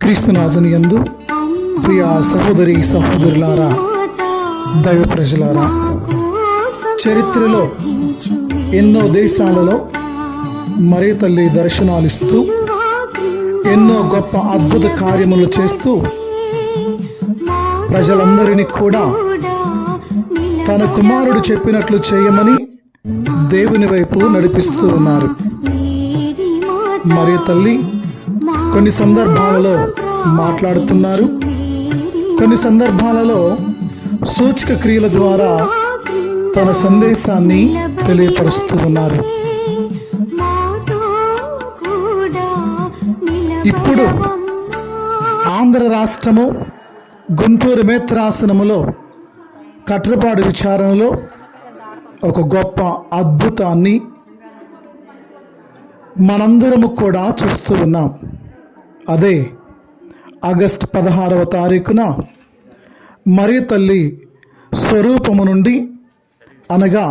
క్రీస్తునాథుని యందు ప్రియ సహోదరి సహోదరులారా, దైవ ప్రజలారా, చరిత్రలో ఎన్నో దేశాలలో మరియ తల్లి దర్శనాలిస్తూ ఎన్నో గొప్ప అద్భుత కార్యములు చేస్తూ ప్రజలందరినీ కూడా తన కుమారుడు చెప్పినట్లు చేయమని దేవుని వైపు నడిపిస్తూ ఉన్నారు. మరియ తల్లి కొన్ని సందర్భాలలో మాట్లాడుతున్నారు, కొన్ని సందర్భాలలో సూచక క్రియల ద్వారా తన సందేశాన్ని తెలియపరుస్తూ ఉన్నారు. ఇప్పుడు ఆంధ్ర రాష్ట్రము గుంటూరు మేత్రాసనములో కట్రపాడు విచారణలో ఒక గొప్ప అద్భుతాన్ని మనందరము కూడా చూస్తూ ఉన్నాం. అదే ఆగస్టు 16వ తారీఖున మరియ తల్లి స్వరూపము నుండి, అనగా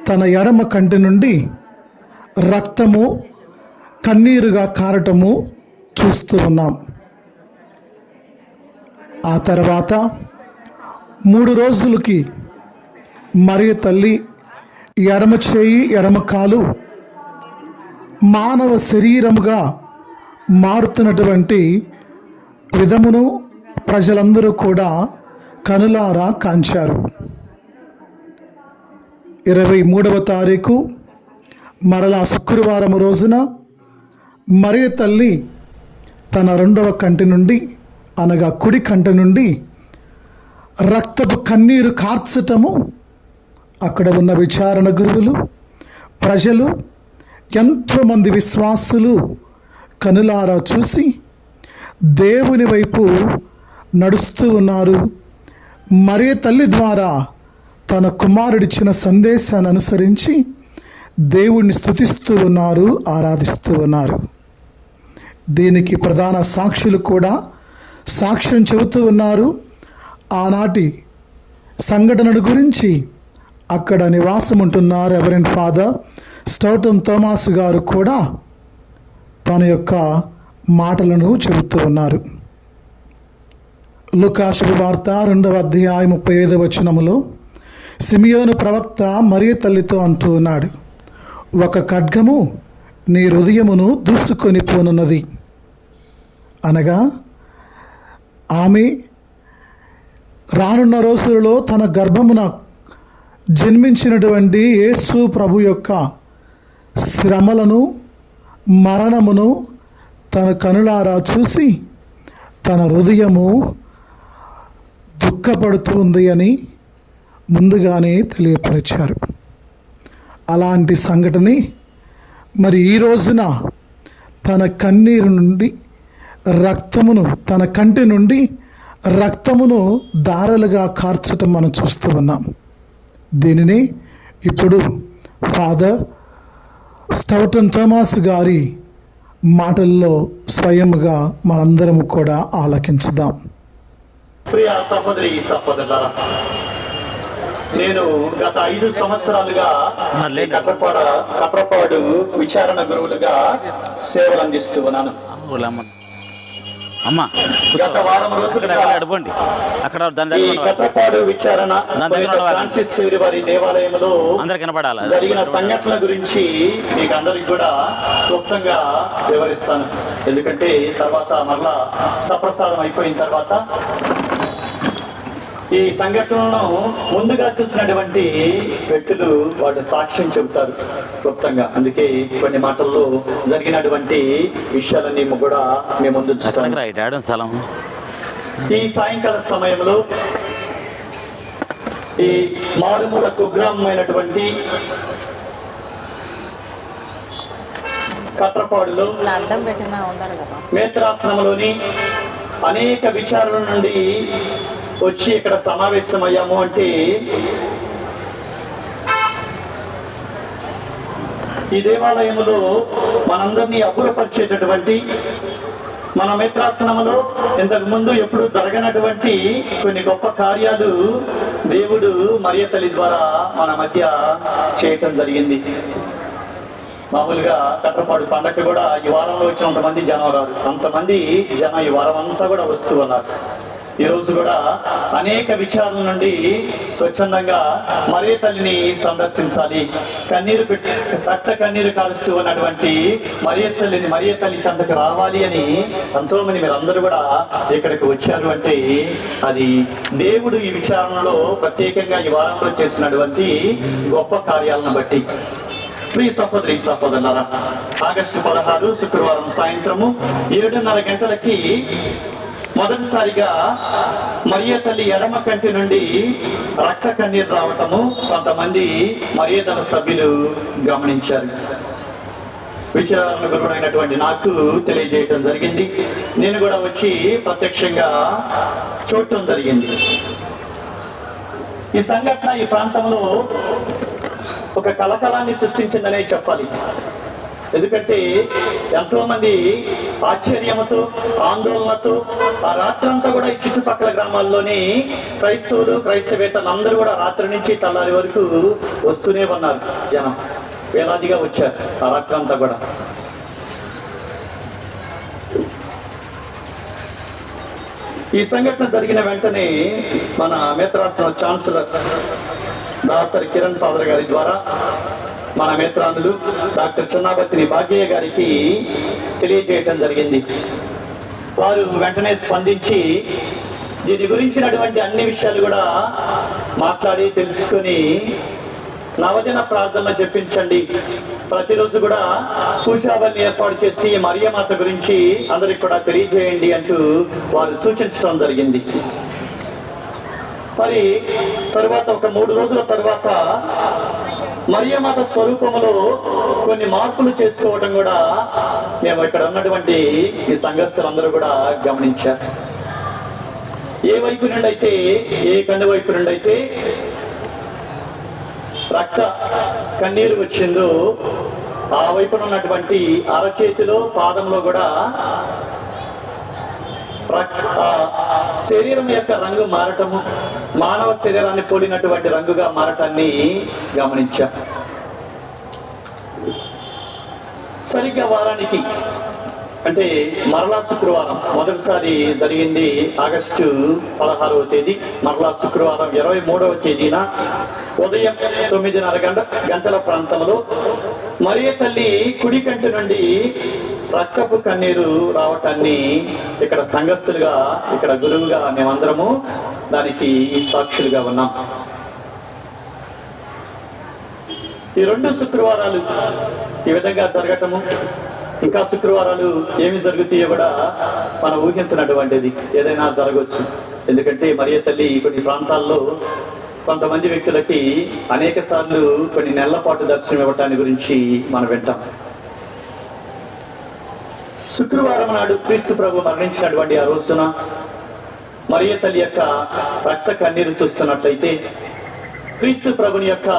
తన ఎడమ కంటి నుండి రక్తము కన్నీరుగా కారటము చూస్తూ ఉన్నాం. ఆ తర్వాత 3 రోజులకి మరియ తల్లి ఎడమ చేయి ఎడమ కాలు మానవ శరీరముగా మారుతున్నటువంటి విధమును ప్రజలందరూ కూడా కనులారా కాంచారు. 23వ తారీఖు మరలా శుక్రవారం రోజున మరియ తల్లి తన 2వ కంటి నుండి, అనగా కుడి కంటి నుండి రక్తపు కన్నీరు కార్చటము అక్కడ ఉన్న విచారణ గురువులు, ప్రజలు, ఎంతోమంది విశ్వాసులు కనులారా చూసి దేవుని వైపు నడుస్తూ ఉన్నారు. మరియ తల్లి ద్వారా తన కుమారుడిచ్చిన సందేశాన్ని అనుసరించి దేవుణ్ణి స్తుతిస్తూ ఉన్నారు, ఆరాధిస్తూ ఉన్నారు. దీనికి ప్రధాన సాక్షులు కూడా సాక్ష్యం చెబుతూ ఉన్నారు. ఆనాటి సంఘటనల గురించి అక్కడ నివాసం ఉంటున్న రెవరెండ్ ఫాదర్ స్టౌటన్ థోమాస్ గారు కూడా తన యొక్క మాటలను చెబుతూ ఉన్నారు. లూకా శుభవార్త 2వ అధ్యాయం 35వ వచనములో సిమియోను ప్రవక్త మరియ తల్లితో అంటూ ఉన్నాడు, ఒక ఖడ్గము నీ హృదయమును దూసుకొని పోనున్నది. అనగా ఆమె రానున్న రోజులలో తన గర్భమున జన్మించినటువంటి యేసు ప్రభు యొక్క శ్రమలను, మరణమును తన కనులారా చూసి తన హృదయము దుఃఖపడుతుంది అని ముందుగానే తెలియపరిచారు. అలాంటి సంఘటన మరి ఈ రోజున తన కన్నీరు నుండి రక్తమును, తన కంటి నుండి రక్తమును దారలుగా కార్చటం మనం చూస్తూ ఉన్నాం. దీనిని ఇప్పుడు ఫాదర్ స్టౌటన్ థోమాస్ గారి మాటల్లో స్వయంగా మనందరము కూడా ఆలకించుదాం. ప్రియ సహోదరి సహోదరులారా, నేను గత 5 సంవత్సరాలుగా కట్రపాడు విచారణ గురువులుగా సేవలు అందిస్తూ ఉన్నాను. గత వారం రోజులుగా ఈ కట్రపాడు విచారణ ఫ్రాన్సిస్ సేవరి వారి దేవాలయంలో జరిగిన సంఘటనల గురించి మీకు అందరికి కూడా క్లుప్తంగా వివరిస్తాను. ఎందుకంటే తర్వాత మరలా సప్రసాదం అయిపోయిన తర్వాత ఈ సంఘటనలను ముందుగా చూసినటువంటి వ్యక్తులు వాళ్ళు సాక్ష్యం చెబుతారు క్లుప్తంగా. అందుకే కొన్ని మాటల్లో జరిగినటువంటి విషయాలన్నీ కూడా మేము ముందు చూస్తాం. ఈ సాయంకాల సమయంలో ఈ మారుమూల కుగ్రామమైనటువంటి కట్రపాడులో మేత్రాశ్రమంలోని అనేక విచారణల నుండి వచ్చి ఇక్కడ సమావేశమయ్యాము అంటే ఈ దేవాలయంలో మనందరినీ అబ్బురపరిచేటటువంటి, మన మిత్రాసనంలో ఇంతకు ముందు ఎప్పుడు జరగనటువంటి కొన్ని గొప్ప కార్యాలు దేవుడు మరియ తల్లి ద్వారా మన మధ్య చేయటం జరిగింది. మామూలుగా కట్టపాడు పండగ కూడా ఈ వారంలో వచ్చినంతమంది జనం రారు, అంతమంది జనం ఈ వారం అంతా కూడా వస్తూ ఉన్నారు. ఈ రోజు కూడా అనేక విచారాల నుండి స్వచ్ఛందంగా మరియ తల్లిని సందర్శించాలి, రక్త కన్నీరు కాలుస్తూ ఉన్నటువంటి మరియ తల్లి చెంతకు రావాలి అని ఎంతో మంది మీరందరూ కూడా ఇక్కడికి వచ్చారు. అంటే అది దేవుడు ఈ విచారణలో ప్రత్యేకంగా ఈ వారంలో చేసినటువంటి గొప్ప కార్యాలను బట్టి. ప్రియ సహోదరి సహోదరులారా, ఆగస్టు 16 శుక్రవారం సాయంత్రము 7:30 గంటలకి మొదటిసారిగా మరియ తల్లి ఎడమ కంటి నుండి రక్త కన్నీరు రావటము కొంతమంది మరియదల సభ్యులు గమనించారు. విచారణ గురుడైనటువంటి నాకు తెలియజేయటం జరిగింది. నేను కూడా వచ్చి ప్రత్యక్షంగా చూడటం జరిగింది. ఈ సంఘటన ఈ ప్రాంతంలో ఒక కలకలాన్ని సృష్టించిందనే చెప్పాలి. ఎందుకంటే ఎంతో మంది ఆశ్చర్యంతో ఆందోళనతో ఆ రాత్రంతా కూడా ఈ చుట్టుపక్కల గ్రామాల్లోని క్రైస్తవులు క్రైస్తవేతలు అందరూ కూడా రాత్రి నుంచి తెల్లారి వరకు వస్తూనే ఉన్నారు. జనం వేలాదిగా వచ్చారు ఆ రాత్రంతా కూడా. ఈ సంఘటన జరిగిన వెంటనే మన మేత్రాసన ఛాన్సలర్ దాసరి కిరణ్ ఫాదర్ గారి ద్వారా మన మిత్రాంధులు డాక్టర్ చిన్నాబత్తిని భాగ్యయ్య గారికి తెలియజేయటం జరిగింది. వారు వెంటనే స్పందించి దీని గురించినటువంటి అన్ని విషయాలు కూడా మాట్లాడి తెలుసుకొని నవదిన ప్రార్థన చెప్పించండి, ప్రతిరోజు కూడా పూజాబలిని ఏర్పాటు చేసి మరియమాత గురించి అందరికి కూడా తెలియజేయండి అంటూ వారు సూచించడం జరిగింది. మరి తరువాత ఒక 3 రోజుల తర్వాత మరియమాత స్వరూపములో కొన్ని మార్పులు చేసుకోవడం కూడా మేము ఇక్కడ ఉన్నటువంటి ఈ సంఘస్థులందరూ కూడా గమనించారు. ఏ వైపు నుండి అయితే, ఏ కన్ను వైపు నుండి అయితే రక్త కన్నీరు వచ్చిందో ఆ వైపున ఉన్నటువంటి అరచేతిలో పాదంలో కూడా శరీరం యొక్క రంగు మారటము, మానవ శరీరాన్ని పోలినటువంటి రంగుగా మారటాన్ని గమనించా. సరిగ్గా వారానికి అంటే మరలా శుక్రవారం మొదటిసారి జరిగింది ఆగస్టు 16వ తేదీ, మరలా శుక్రవారం 23వ తేదీన ఉదయం 9:30 గంటల ప్రాంతంలో మరియ తల్లి కుడి కంటి నుండి రక్తపు కన్నీరు రావటాన్ని ఇక్కడ సంఘస్థులుగా, ఇక్కడ గురువుగా మేమందరము దానికి సాక్షులుగా ఉన్నాం. ఈ 2 శుక్రవారాలు ఈ విధంగా జరగటము, ఇంకా శుక్రవారాలు ఏమి జరుగుతాయో కూడా మనం ఊహించినటువంటిది, ఏదైనా జరగవచ్చు. ఎందుకంటే మరియ తల్లి కొన్ని ప్రాంతాల్లో కొంతమంది వ్యక్తులకి అనేక సార్లు కొన్ని నెలల పాటు దర్శనం ఇవ్వటాన్ని గురించి మనం వింటాం. శుక్రవారం నాడు క్రీస్తు ప్రభు మరణించినటువంటి ఆ రోజున మరియ తల్లి యొక్క రక్త కన్నీరు చూస్తున్నట్లయితే క్రీస్తు ప్రభుని యొక్క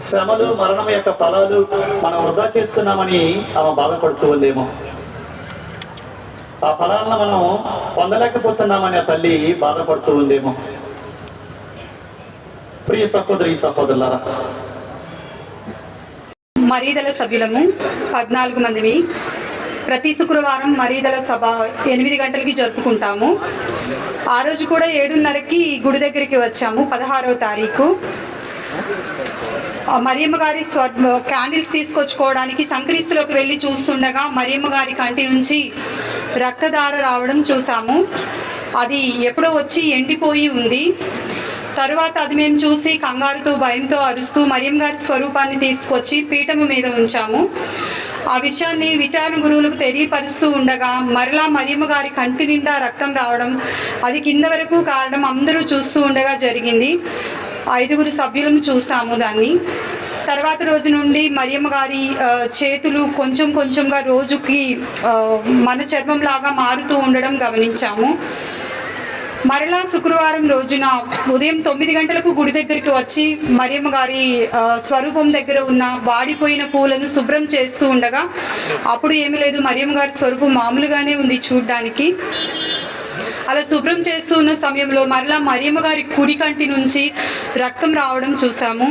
శ్రమలు, మరణం యొక్క ఫలాలు మనం వృధా చేస్తున్నామని ఆమె బాధపడుతూ ఉందేమో, ఆ ఫలాలను మనం పొందలేకపోతున్నామని ఆ తల్లి బాధపడుతూ ఉందేమో. ప్రియ సహోదరి సహోదరులారా, మరీదల సభ్యులము 14 మందిమి ప్రతి శుక్రవారం మరీదల సభ 8 గంటలకి జరుపుకుంటాము. ఆ రోజు కూడా 7:30కి గుడి దగ్గరికి వచ్చాము. 16వ తారీఖు మరియమ్మ గారి క్యాండిల్స్ తీసుకొచ్చుకోవడానికి సంక్రీస్తులోకి వెళ్ళి చూస్తుండగా మరియమ్మ గారి కంటి నుంచి రక్తధార రావడం చూసాము. అది ఎప్పుడో వచ్చి ఎండిపోయి ఉంది. తరువాత అది మేము చూసి కంగారుతో భయంతో అరుస్తూ మరియమ్మ గారి స్వరూపాన్ని తీసుకొచ్చి పీఠము మీద ఉంచాము. ఆ విషయాన్ని విచారణ గురువులకు తెలియపరుస్తూ ఉండగా మరలా మరియమ్మ గారి కంటి నిండా రక్తం రావడం, అది కింద వరకు కారడం అందరూ చూస్తూ ఉండగా జరిగింది. 5 సభ్యులను చూసాము దాన్ని. తర్వాత రోజు నుండి మరియమ్మ గారి చేతులు కొంచెం కొంచెంగా రోజుకి మన చర్మం లాగా మారుతూ ఉండడం గమనించాము. మరలా శుక్రవారం రోజున ఉదయం 9 గంటలకు గుడి దగ్గరికి వచ్చి మరియమ్మ గారి స్వరూపం దగ్గర ఉన్న వాడిపోయిన పూలను శుభ్రం చేస్తూ ఉండగా అప్పుడు ఏమీ లేదు, మరియమ్మ గారి స్వరూపం మామూలుగానే ఉంది చూడ్డానికి. అలా శుభ్రం చేస్తూ ఉన్న సమయంలో మరలా మరియమ్మ గారి కుడి కంటి నుంచి రక్తం రావడం చూసాము.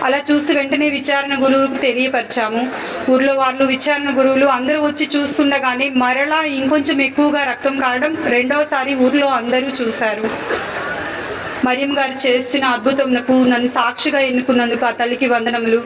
అలా చూసి వెంటనే విచారణ గురువుకు తెలియపరిచాము. ఊర్లో వాళ్ళు, విచారణ గురువులు అందరూ వచ్చి చూస్తుండగానే మరలా ఇంకొంచెం ఎక్కువగా రక్తం కారడం రెండవసారి ఊర్లో అందరూ చూశారు. మరియమ్మ గారు చేసిన అద్భుతంకు నన్ను సాక్షిగా ఎన్నుకున్నందుకు ఆ తల్లికి వందనములు.